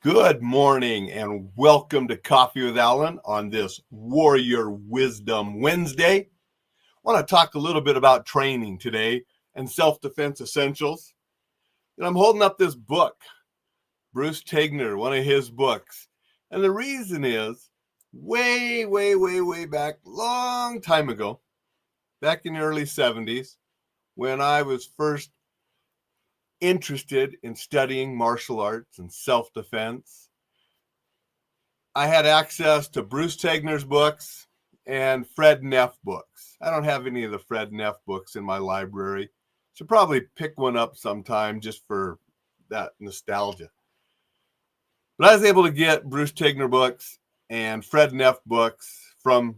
Good morning and welcome to Coffee with Alain on this Warrior Wisdom Wednesday. I want to talk a little bit about training today and self-defense essentials. And I'm holding up this book, Bruce Tegner, one of his books. And the reason is way back, long time ago, back in the early 70s, when I was first interested in studying martial arts and self-defense, I had access to Bruce Tegner's books and Fred Neff books. I don't have any of the Fred Neff books in my library. Should probably pick one up sometime just for that nostalgia. But I was able to get Bruce Tegner books and Fred Neff books from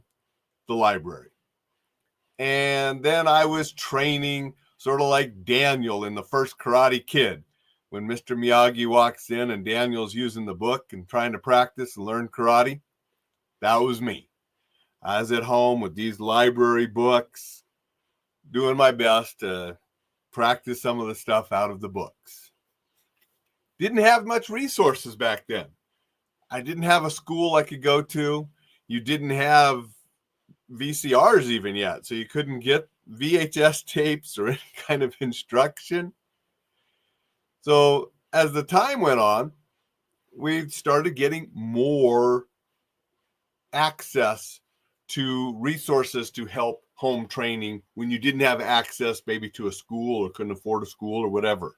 the library. And then I was training sort of like Daniel in the first Karate Kid. When Mr. Miyagi walks in and Daniel's using the book and trying to practice and learn karate, that was me. I was at home with these library books, doing my best to practice some of the stuff out of the books. Didn't have much resources back then. I didn't have a school I could go to. You didn't have VCRs even yet, so you couldn't get VHS tapes or any kind of instruction. So as the time went on, we started getting more access to resources to help home training when you didn't have access maybe to a school or couldn't afford a school or whatever.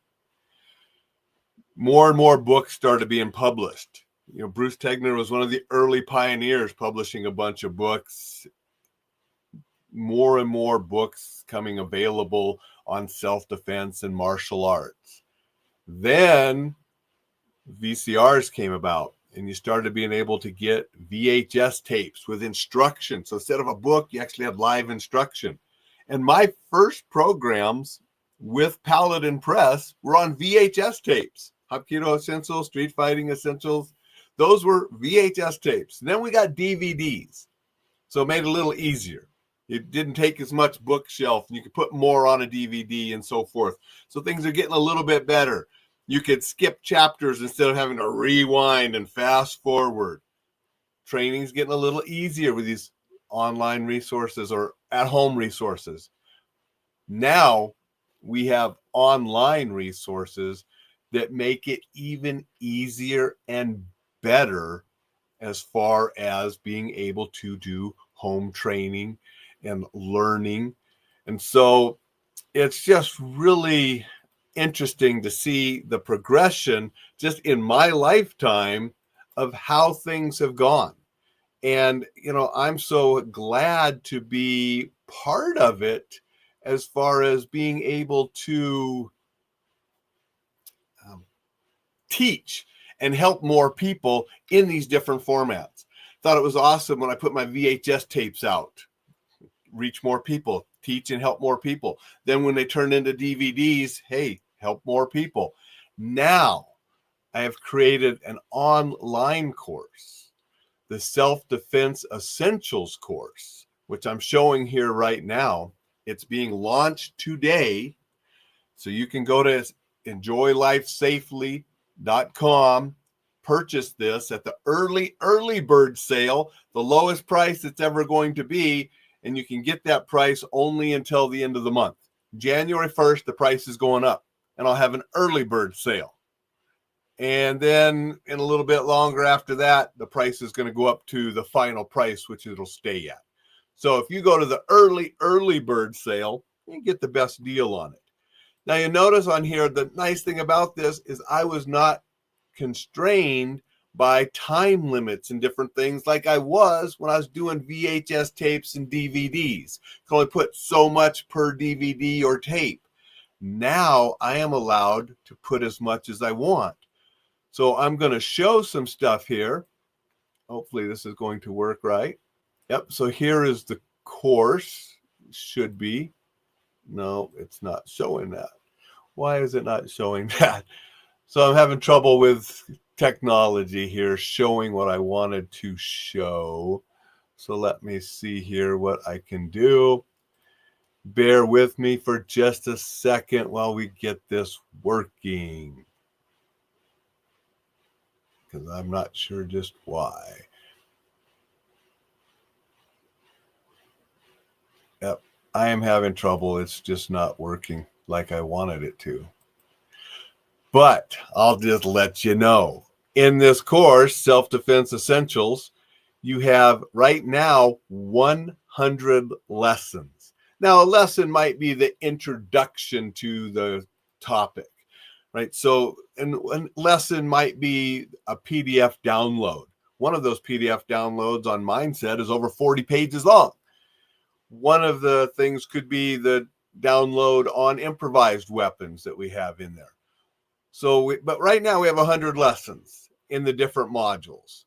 More and more books started being published. Bruce Tegner was one of the early pioneers publishing a bunch of books. More and more books coming available on self-defense and martial arts. Then VCRs came about and you started being able to get VHS tapes with instruction. So instead of a book, you actually had live instruction. And my first programs with Paladin Press were on VHS tapes. Hapkido Essentials, Street Fighting Essentials. Those were VHS tapes. And then we got DVDs. So it made it a little easier. It didn't take as much bookshelf and you could put more on a DVD and so forth. So things are getting a little bit better. You could skip chapters instead of having to rewind and fast forward. Training's getting a little easier with these online resources or at-home resources. Now we have online resources that make it even easier and better as far as being able to do home training and learning. And so it's just really interesting to see the progression just in my lifetime of how things have gone. And, I'm so glad to be part of it as far as being able to teach and help more people in these different formats. Thought it was awesome when I put my VHS tapes out. Reach more people, teach and help more people. Then when they turn into DVDs, hey, help more people. Now I have created an online course, the Self-Defense Essentials course, which I'm showing here right now. It's being launched today. So you can go to enjoylifesafely.com, purchase this at the early bird sale, the lowest price it's ever going to be. And you can get that price only until the end of the month. January 1st, the price is going up. And I'll have an early bird sale. And then in a little bit longer after that, the price is going to go up to the final price, which it'll stay at. So if you go to the early bird sale, you get the best deal on it. Now you notice on here, the nice thing about this is I was not constrained by time limits and different things like I was when I was doing VHS tapes and DVDs. You can only put so much per DVD or tape. Now I am allowed to put as much as I want. So I'm going to show some stuff here. Hopefully this is going to work right. Yep, so here is the course. Should be. No, it's not showing that. Why is it not showing that? So I'm having trouble with technology here showing what I wanted to show. So let me see here what I can do. Bear with me for just a second while we get this working. because I'm not sure just why. Yep, I am having trouble. It's just not working like I wanted it to. But I'll just let you know. In this course, Self-Defense Essentials, you have right now 100 lessons. Now, a lesson might be the introduction to the topic, right? So, and one lesson might be a PDF download. One of those PDF downloads on Mindset is over 40 pages long. One of the things could be the download on improvised weapons that we have in there. So, but right now we have 100 lessons in the different modules.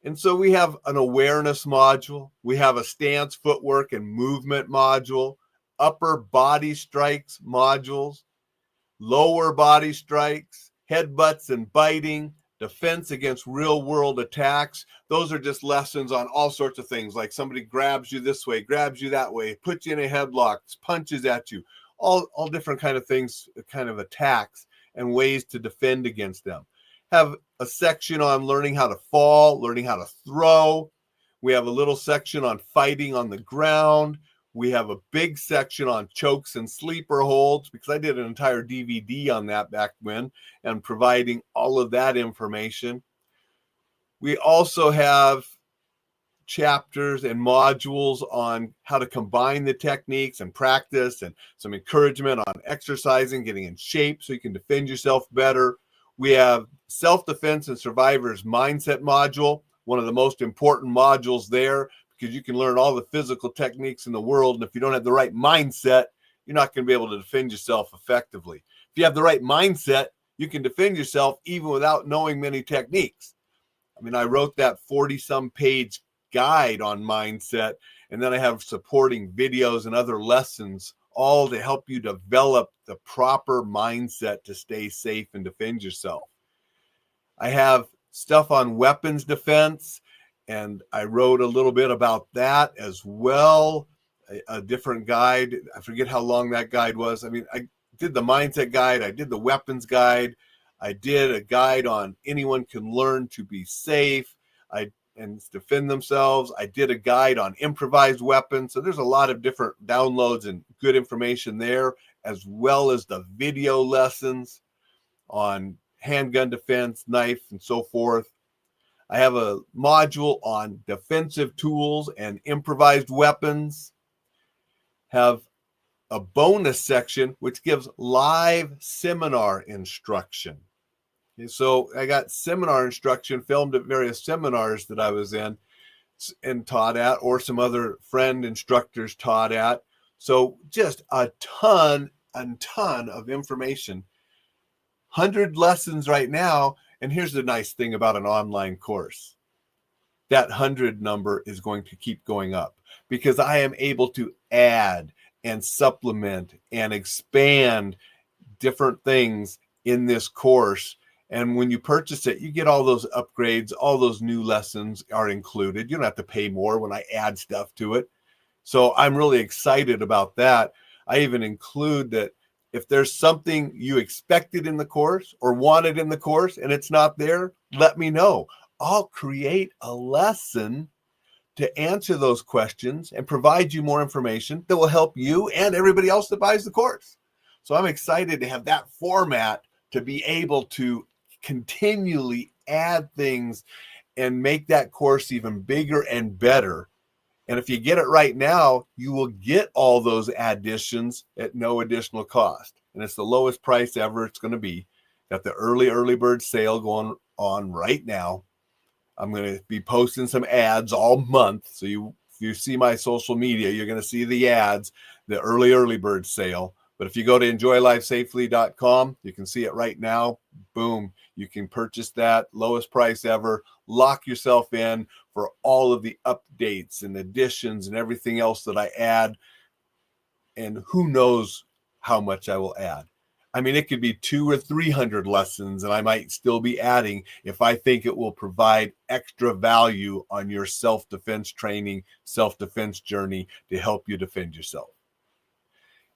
And so we have an awareness module. We have a stance, footwork, and movement module, upper body strikes modules, lower body strikes, headbutts and biting, defense against real world attacks. Those are just lessons on all sorts of things, like somebody grabs you this way, grabs you that way, puts you in a headlock, punches at you, all different kind of things, kind of attacks and ways to defend against them. Have a section on learning how to fall, learning how to throw. We have a little section on fighting on the ground. We have a big section on chokes and sleeper holds, because I did an entire DVD on that back when, and providing all of that information. We also have chapters and modules on how to combine the techniques and practice, and some encouragement on exercising, getting in shape so you can defend yourself better. We have self-defense and survivors mindset module, one of the most important modules there, because you can learn all the physical techniques in the world, and if you don't have the right mindset, you're not going to be able to defend yourself effectively. If you have the right mindset, you can defend yourself even without knowing many techniques. I mean, I wrote that 40-some page guide on mindset, and then I have supporting videos and other lessons, all to help you develop the proper mindset to stay safe and defend yourself. I have stuff on weapons defense, and I wrote a little bit about that as well. A different guide. I forget how long that guide was. I mean, I did the mindset guide. I did the weapons guide. I did a guide on anyone can learn to be safe and defend themselves. I did a guide on improvised weapons. So there's a lot of different downloads and good information there, as well as the video lessons on handgun defense, knife, and so forth. I have a module on defensive tools and improvised weapons. Have a bonus section which gives live seminar instruction. Okay, so I got seminar instruction filmed at various seminars that I was in and taught at, or some other friend instructors taught at. So just a ton of information. 100 lessons right now. And here's the nice thing about an online course. That 100 number is going to keep going up, because I am able to add and supplement and expand different things in this course. And when you purchase it, you get all those upgrades, all those new lessons are included. You don't have to pay more when I add stuff to it. So I'm really excited about that. I even include that if there's something you expected in the course or wanted in the course and it's not there, let me know. I'll create a lesson to answer those questions and provide you more information that will help you and everybody else that buys the course. So I'm excited to have that format to be able to continually add things and make that course even bigger and better. And if you get it right now, you will get all those additions at no additional cost. And it's the lowest price ever it's going to be. Got the early bird sale going on right now. I'm going to be posting some ads all month. So if you see my social media, you're going to see the ads, the early bird sale. But if you go to enjoylifesafely.com, you can see it right now. Boom. You can purchase that, lowest price ever. Lock yourself in for all of the updates and additions and everything else that I add. And who knows how much I will add. I mean, it could be 200 or 300 lessons, and I might still be adding if I think it will provide extra value on your self-defense training, self-defense journey to help you defend yourself.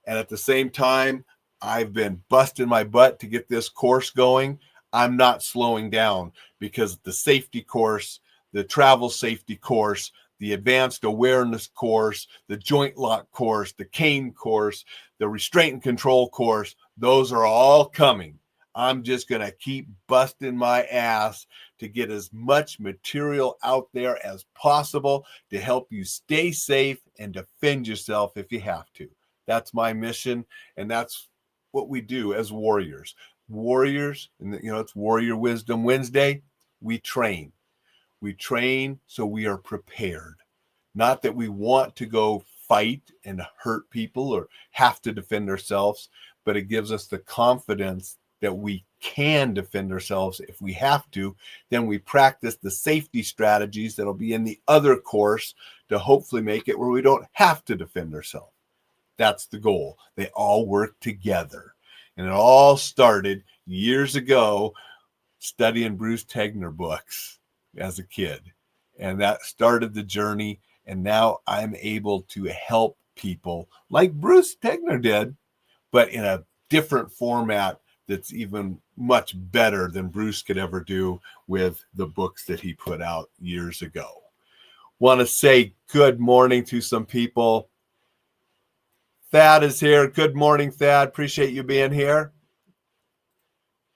And at the same time, I've been busting my butt to get this course going. I'm not slowing down because the safety course, the travel safety course, the advanced awareness course, the joint lock course, the cane course, the restraint and control course, those are all coming. I'm just going to keep busting my ass to get as much material out there as possible to help you stay safe and defend yourself if you have to. That's my mission, and that's what we do as warriors. Warriors, and it's Warrior Wisdom Wednesday. We train. We train so we are prepared. Not that we want to go fight and hurt people or have to defend ourselves, but it gives us the confidence that we can defend ourselves if we have to. Then we practice the safety strategies that'll be in the other course to hopefully make it where we don't have to defend ourselves. That's the goal. They all work together. And it all started years ago studying Bruce Tegner books as a kid. And that started the journey. And now I'm able to help people like Bruce Tegner did, but in a different format that's even much better than Bruce could ever do with the books that he put out years ago. Want to say good morning to some people. Thad is here. Good morning, Thad. Appreciate you being here.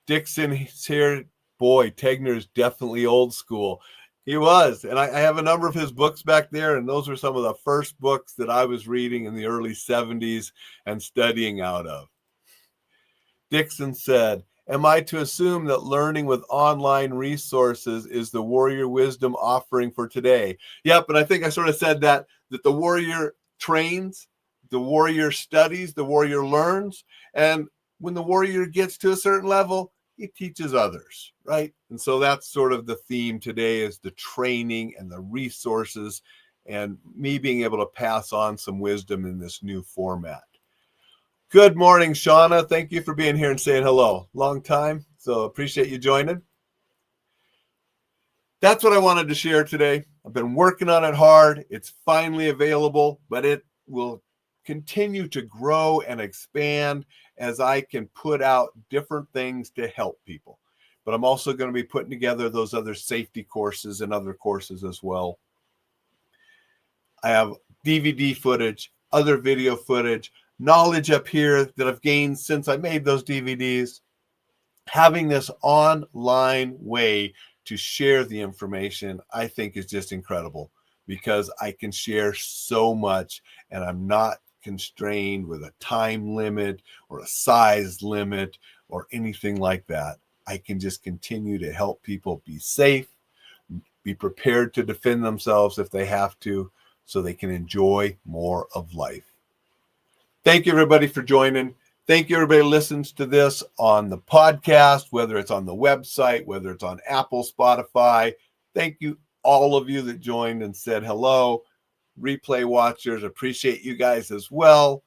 Dixon is here. Boy, Tegner's definitely old school. He was. And I have a number of his books back there, and those were some of the first books that I was reading in the early 70s and studying out of. Dixon said, am I to assume that learning with online resources is the Warrior Wisdom offering for today? Yep, and I think I sort of said that the warrior trains, the warrior studies, the warrior learns, and when the warrior gets to a certain level, he teaches others, right? And so that's sort of the theme today, is the training and the resources and me being able to pass on some wisdom in this new format. Good morning, Shauna. Thank you for being here and saying hello. Long time, so appreciate you joining. That's what I wanted to share today. I've been working on it hard. It's finally available, but it will continue to grow and expand as I can put out different things to help people. But I'm also going to be putting together those other safety courses and other courses as well. I have DVD footage, other video footage, knowledge up here that I've gained since I made those DVDs. Having this online way to share the information, I think, is just incredible, because I can share so much and I'm not constrained with a time limit or a size limit or anything like that. I can just continue to help people be safe, be prepared to defend themselves if they have to, so they can enjoy more of life. Thank you, everybody, for joining. Thank you, everybody who listens to this on the podcast, whether it's on the website, whether it's on Apple, Spotify. Thank you, all of you that joined and said hello. Replay watchers, appreciate you guys as well.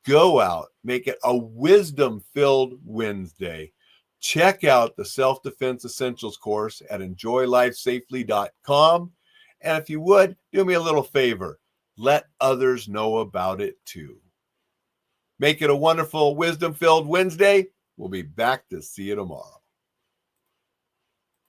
Go out, make it a wisdom-filled Wednesday. Check out the Self-Defense Essentials course at enjoylifesafely.com. And if you would, do me a little favor. Let others know about it too. Make it a wonderful wisdom-filled Wednesday. We'll be back to see you tomorrow.